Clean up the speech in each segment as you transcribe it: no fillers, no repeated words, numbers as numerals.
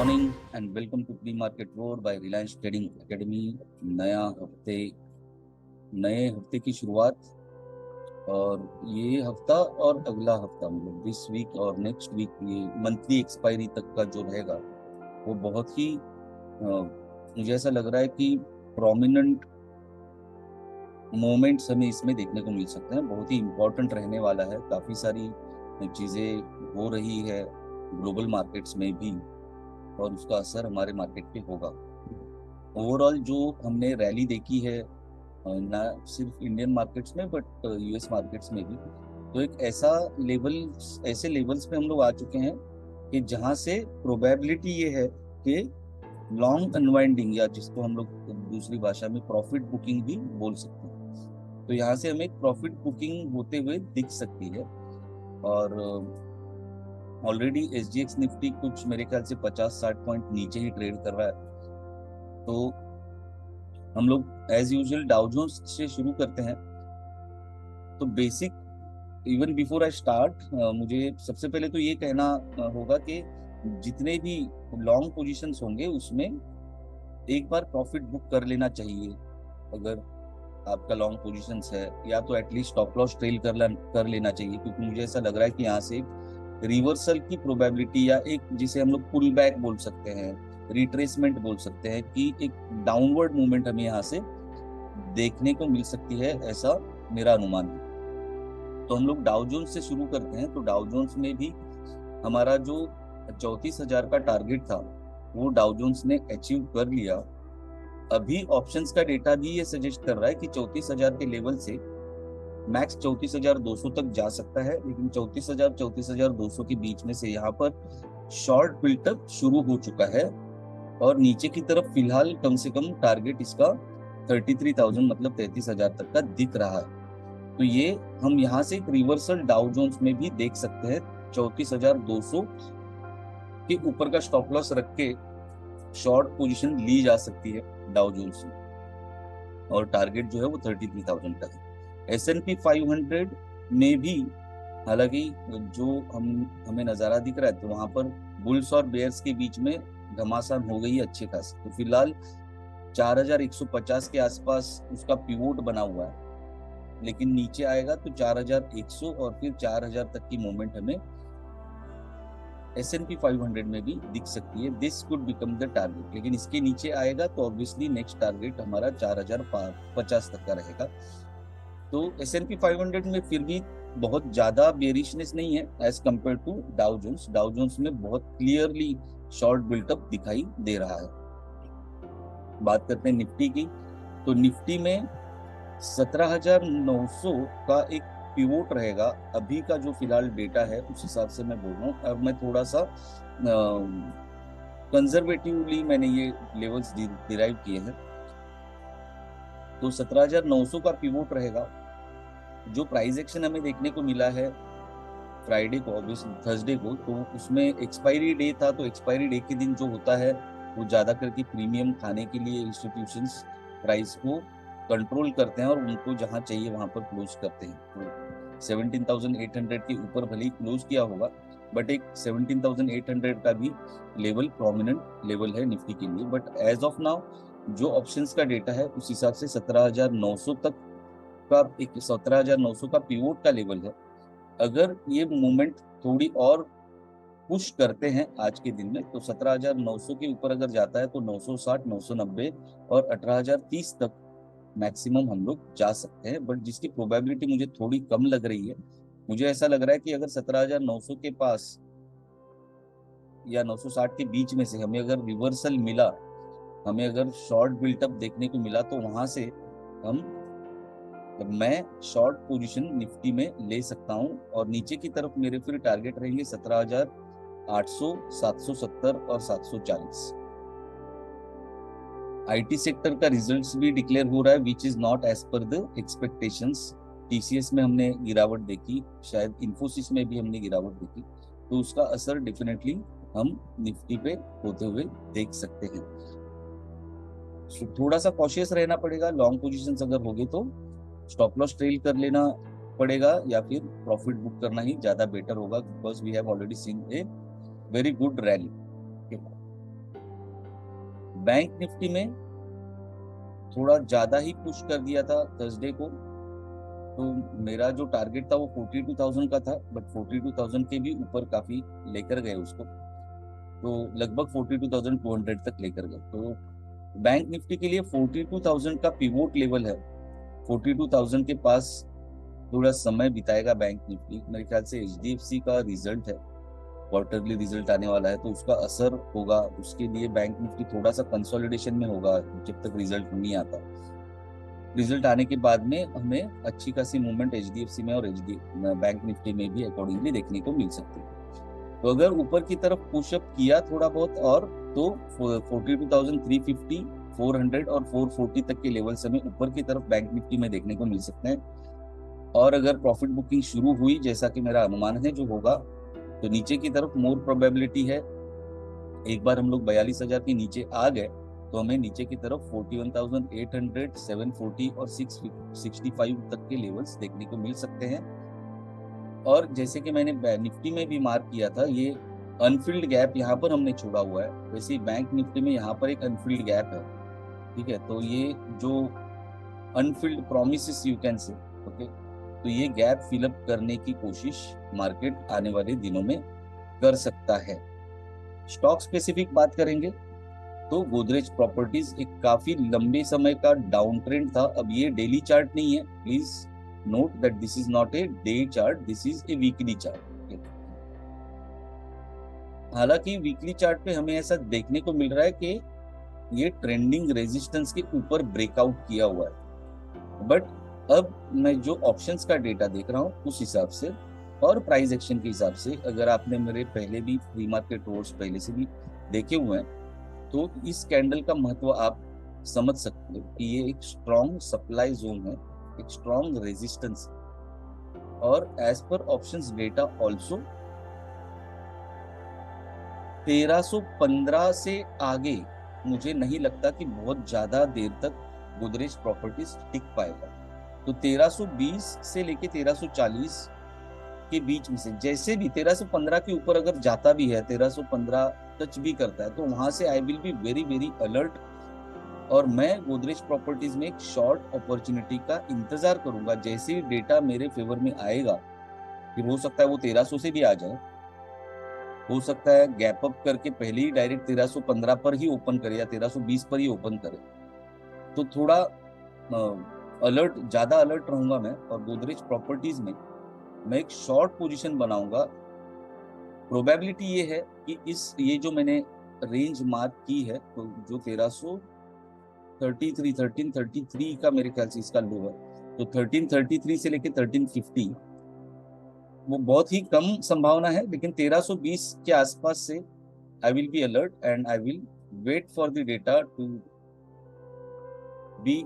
Morning and welcome to pre market road by Reliance trading academy. नए हफ्ते की शुरुआत, और ये हफ्ता और अगला हफ्ता मतलब दिस वीक और नेक्स्ट वीक, ये मंथली एक्सपायरी तक का जो रहेगा वो बहुत ही मुझे ऐसा लग रहा है कि प्रोमिनेंट मोमेंट्स हमें इसमें देखने को मिल सकते हैं। बहुत ही इम्पोर्टेंट रहने वाला है। काफ़ी सारी चीज़ें हो रही है ग्लोबल मार्केट्स में भी, और उसका असर हमारे मार्केट पे होगा। ओवरऑल जो हमने रैली देखी है, ना सिर्फ इंडियन मार्केट्स में बट यूएस मार्केट्स में भी, तो एक ऐसे लेवल्स पे हम लोग आ चुके हैं कि जहां से प्रोबेबिलिटी ये है कि लॉन्ग अनवाइंडिंग, या जिसको हम लोग दूसरी भाषा में प्रॉफिट बुकिंग भी बोल सकते हैं, तो यहाँ से हमें एक प्रॉफिट बुकिंग होते हुए दिख सकती है। और ऑलरेडी एसजीएक्स निफ्टी कुछ मेरे ख्याल से 50-60 पॉइंट नीचे ही ट्रेड कर रहा है। तो हम लोग एज यूजुअल डाउ जोन्स से शुरू करते हैं। तो basic, even before I start, मुझे सबसे पहले तो ये कहना होगा कि जितने भी लॉन्ग पोजीशंस होंगे उसमें एक बार प्रॉफिट बुक कर लेना चाहिए। अगर आपका लॉन्ग पोजीशंस है, या तो एटलीस्ट स्टॉप लॉस ट्रेल कर लेना चाहिए, क्योंकि मुझे ऐसा लग रहा है कि यहाँ से रिवर्सल की प्रोबेबिलिटी, या एक जिसे हम लोग पुल बैक बोल सकते हैं, रिट्रेसमेंट बोल सकते हैं, कि एक डाउनवर्ड मूवमेंट हमें यहाँ से देखने को मिल सकती है, ऐसा मेरा अनुमान है। तो हम लोग डाउ जोन्स से शुरू करते हैं। तो डाउ जोन्स में भी हमारा जो 34,000 का टारगेट था वो डाउ जोन्स ने अचीव कर लिया। अभी ऑप्शंस का डेटा भी ये सजेस्ट कर रहा है कि 34,000 के लेवल से मैक्स 34,200 तक जा सकता है, लेकिन 34,000 34,200 के बीच में से यहाँ पर शॉर्ट बिल्टअप शुरू हो चुका है, और नीचे की तरफ फिलहाल कम से कम टारगेट इसका 33,000 मतलब 33,000 तक का दिख रहा है। तो ये हम यहाँ से एक रिवर्सल डाउ जोन्स में भी देख सकते हैं। 34,200 के ऊपर का स्टॉप लॉस रख के शॉर्ट पोजीशन ली जा सकती है डाउ जोन्स में, और टारगेट जो है वो 33,000 का है। S&P 500 में भी हालांकि जो हमें नज़ारा दिख रहा है, तो वहां पर बुल्स और बेयर्स के बीच में घमासान हो गई है अच्छे खास। तो फिलहाल 4,150 के आसपास उसका पिवोट बना हुआ है, लेकिन नीचे आएगा तो 4,100 और फिर 4,000 तक की मूवमेंट हमें S&P 500 में भी दिख सकती है। This could become the target, लेकिन इसके नीचे आएगा तो ऑब्वियसली नेक्स्ट टारगेट हमारा 4,050 तक का रहेगा। तो S&P 500 में फिर भी बहुत ज्यादा बेरिशनेस नहीं है as compared to Dow Jones. Dow Jones में बहुत क्लियरली शॉर्ट बिल्टअप दिखाई दे रहा है। बात करते हैं निफ्टी की। तो निफ्टी में 17,900 का एक पिवोट रहेगा। अभी का जो फिलहाल डेटा है उस हिसाब से मैं बोल रहा हूँ। अब मैं थोड़ा सा कंजर्वेटिवली मैंने ये लेवल्स डिराइव किए हैं। तो 17,900 का पिवोट रहेगा। जो प्राइस एक्शन हमें देखने को मिला है फ्राइडे को, ऑब्वियसली थर्सडे को, तो उसमें एक्सपायरी डे था। तो एक्सपायरी डे के दिन जो होता है वो ज्यादा करके प्रीमियम खाने के लिए इंस्टीट्यूशंस प्राइस को कंट्रोल करते हैं, और उनको जहां चाहिए वहां पर क्लोज करते हैं। तो 17,800 के ऊपर भले ही क्लोज किया होगा, बट एक 17,800 का भी लेवल प्रोमिनेंट लेवल है निफ्टी के लिए। बट एज ऑफ नाउ जो ऑप्शंस का डेटा है उस हिसाब से 17,900 तक का, एक 17,900 का पिवोट का लेवल है। अगर ये मूवमेंट थोड़ी और पुश करते हैं आज के दिन में, तो 17,900 के ऊपर अगर जाता है तो 960, 990 और 18,030 तक मैक्सिमम हम लोग जा सकते हैं। बट जिसकी प्रोबेबिलिटी मुझे थोड़ी कम लग रही है। मुझे ऐसा लग रहा है कि अगर 17,900 के पास या 960 के बीच में से हमें अगर रिवर्सल मिला, हमें अगर शॉर्ट बिल्टअप देखने को मिला, तो वहां से मैं शॉर्ट पोजीशन निफ्टी में ले सकता हूं। और नीचे की तरफ मेरे फिर टारगेट रहेंगे 17,800, 770 और 740। आईटी सेक्टर का रिजल्ट्स भी डिक्लेयर हो रहा है, which is not as per the expectations. TCS में हमने गिरावट देखी, शायद इन्फोसिस में भी हमने गिरावट देखी, तो उसका असर डेफिनेटली हम निफ्टी पे होते हुए देख सकते हैं। थोड़ा सा कॉशियस रहना पड़ेगा। लॉन्ग पोजीशंस अगर होगी तो स्टॉप लॉस ट्रेल कर लेना पड़ेगा, या फिर प्रॉफिट बुक करना ही ज्यादा बेटर होगा, because we have already seen a very good rally. Bank Nifty में थोड़ा ज्यादा ही पुश कर दिया था थर्सडे को, तो मेरा जो टारगेट था वो 42,000 का था, बट 42,000 के भी ऊपर काफी लेकर गए उसको, तो लगभग 42,200 तक लेकर गए। तो बैंक निफ्टी के लिए 42,000 का पिवोट लेवल है। 42,000 के पास थोड़ा समय बिताएगा बैंक निफ्टी। मेरे ख्याल से HDFC का रिजल्ट है, क्वार्टरली रिजल्ट आने वाला है, तो उसका असर होगा, उसके लिए बैंक निफ्टी थोड़ा सा कंसोलिडेशन में होगा जब तक रिजल्ट नहीं आता। रिजल्ट आने के बाद में हमें अच्छी खासी मूवमेंट HDFC में और बैंक निफ्टी में भी अकॉर्डिंगली देखने को मिल सकती है। तो अगर ऊपर की तरफ पुशअप किया थोड़ा बहुत और, तो 42,350, 400 और 440 तक के लेवल्स हमें ऊपर की तरफ बैंक निफ्टी में देखने को मिल सकते हैं। और अगर प्रॉफिट बुकिंग शुरू हुई, जैसा कि मेरा अनुमान है जो होगा, तो नीचे की तरफ मोर प्रोबेबिलिटी है। एक बार हम लोग 42,000 के नीचे आ गए तो हमें नीचे की तरफ 41,800, 740 और 665 तक के लेवल्स देखने को मिल सकते हैं। और जैसे कि मैंने निफ्टी में भी मार्क किया था, ये अनफिल्ड गैप यहाँ पर हमने छोड़ा हुआ है, वैसे ही बैंक निफ्टी में यहाँ पर एक अनफिल्ड गैप है। ठीक है, तो ये जो Anfield promises you can say, okay, तो ये गैप फिलअप करने की कोशिश मार्केट आने वाले दिनों में कर सकता है। स्टॉक स्पेसिफिक बात करेंगे तो गोदरेज प्रॉपर्टीज एक काफी लंबे समय का डाउन ट्रेंड था। अब ये डेली चार्ट नहीं है, please note that this is not a day chart, this is a weekly chart. हालांकि वीकली चार्ट पे हमें ऐसा देखने को मिल रहा है कि ये ट्रेंडिंग रेजिस्टेंस के ऊपर ब्रेकआउट किया हुआ है, बट अब मैं जो ऑप्शंस का डेटा देख रहा हूँ उस हिसाब से और प्राइस एक्शन के हिसाब से, अगर आपने मेरे पहले भी प्री मार्केट रोड्स पहले से भी देखे हुए हैं, तो इस कैंडल का महत्व आप समझ सकते हो कि ये एक स्ट्रॉन्ग सप्लाई जोन है, एक स्ट्रॉन्ग रेजिस्टेंस, और as per options data also 1315 से आगे मुझे नहीं लगता कि बहुत ज्यादा देर तक गोदरेज प्रॉपर्टीज टिक पाएगा। तो 1320 से लेके 1340 के बीच में से, जैसे भी 1315 के ऊपर अगर जाता भी है, 1315 टच भी करता है, तो वहां से I will be very very alert, और मैं गोदरेज प्रॉपर्टीज में एक शॉर्ट अपॉर्चुनिटी का इंतजार करूंगा। जैसे ही डेटा मेरे फेवर में आएगा, फिर हो सकता है वो 1300 से भी आ जाए, हो सकता है गैप अप करके पहले ही डायरेक्ट 1315 पर ही ओपन करे या 1320 पर ही ओपन करे। तो थोड़ा अलर्ट, ज्यादा अलर्ट रहूंगा मैं, और गोदरेज प्रॉपर्टीज में मैं एक शॉर्ट पोजीशन बनाऊंगा। प्रोबेबिलिटी ये है कि ये जो मैंने रेंज मार्क की है, तो जो 1333 का मेरे ख्याल से इसका लो है, तो 1333 से लेके 1350 वो बहुत ही कम संभावना है, लेकिन 1320 के आसपास से I will be alert and I will wait for the data to be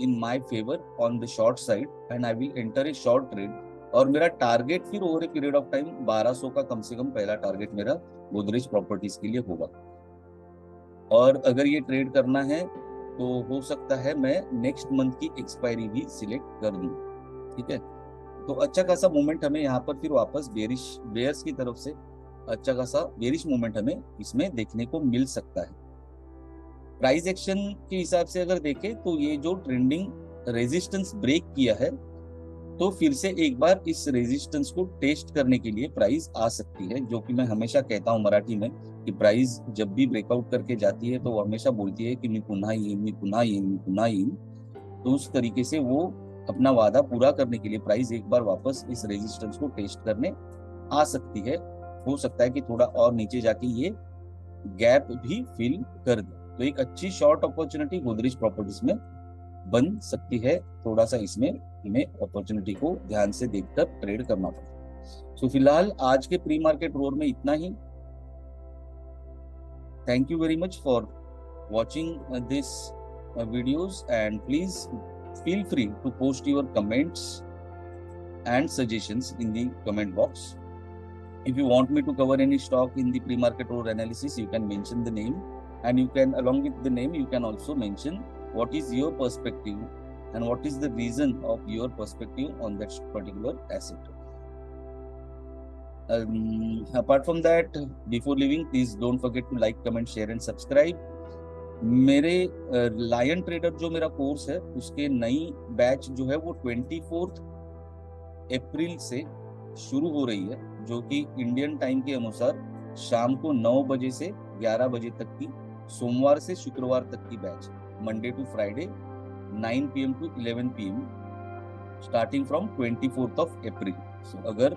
in my favour on the short side and I will enter a short trade. और मेरा टारगेट फिर over a period of time 1200 का कम से कम पहला target मेरा Godrej properties के लिए होगा। और अगर ये ट्रेड करना है तो हो सकता है मैं नेक्स्ट मंथ की एक्सपायरी भी सिलेक्ट कर दूं। ठीक है, तो अच्छा खासा मूवमेंट हमें यहाँ पर फिर वापस बेयर्स की तरफ से अच्छा खासा बेरिश मूवमेंट हमें इसमें देखने को मिल सकता है। प्राइस एक्शन के हिसाब से अगर देखें तो ये जो ट्रेंडिंग रेजिस्टेंस ब्रेक किया है, तो फिर से एक बार इस रेजिस्टेंस को टेस्ट करने के लिए प्राइस आ सकती है, जो कि मैं हमेशा कहता हूं मराठी में कि प्राइस जब भी ब्रेकआउट करके जाती है तो वो हमेशा बोलती है कि मी पुन्हा येईन, मी पुन्हा येईन, मी पुन्हा येईन। तो उस तरीके से वो अपना वादा पूरा करने के लिए प्राइस एक बार वापस इस रेजिस्टेंस को टेस्ट करने आ सकती है। हो सकता है कि थोड़ा और नीचे जाके ये गैप भी फिल कर दे, तो एक अच्छी शॉर्ट अपॉर्चुनिटी गोदरेज प्रॉपर्टीज में बन सकती है। थोड़ा सा इसमें हमें अपॉर्चुनिटी को ध्यान से देखकर ट्रेड करना पड़ेगा। सो फिलहाल आज के प्री मार्केट रोड में इतना ही। Thank you very much for watching this videos, and please feel free to post your comments and suggestions in the comment box. If you want me to cover any stock in the pre-market or analysis, you can mention the name, and you can, along with the name, you can also mention what is your perspective and what is the reason of your perspective on that particular asset. Apart from that, before leaving, please don't forget to like, comment, share and subscribe. मेरे lion trader जो मेरा course है उसके नई batch जो है वो 24 अप्रैल से शुरू हो रही है, जो कि इंडियन टाइम के अनुसार शाम को 9 बजे से 11 बजे तक की, सोमवार से शुक्रवार तक की बैच, Monday to Friday 9 PM to 11 PM, starting from 24 April. So अगर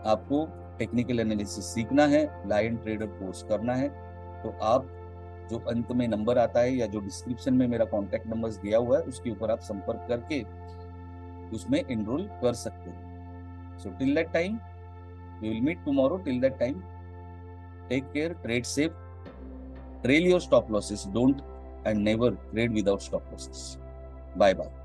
आपको टेक्निकल एनालिसिस सीखना है, लायन ट्रेडर कोर्स करना है, तो आप जो अंत में नंबर आता है या जो डिस्क्रिप्शन में मेरा कॉन्टैक्ट नंबर दिया हुआ है उसके ऊपर आप संपर्क करके उसमें एनरोल कर सकते हो। So till that time we will meet tomorrow. Till that time take care, trade safe, trail your stop losses, don't and never trade without stop losses. Bye bye.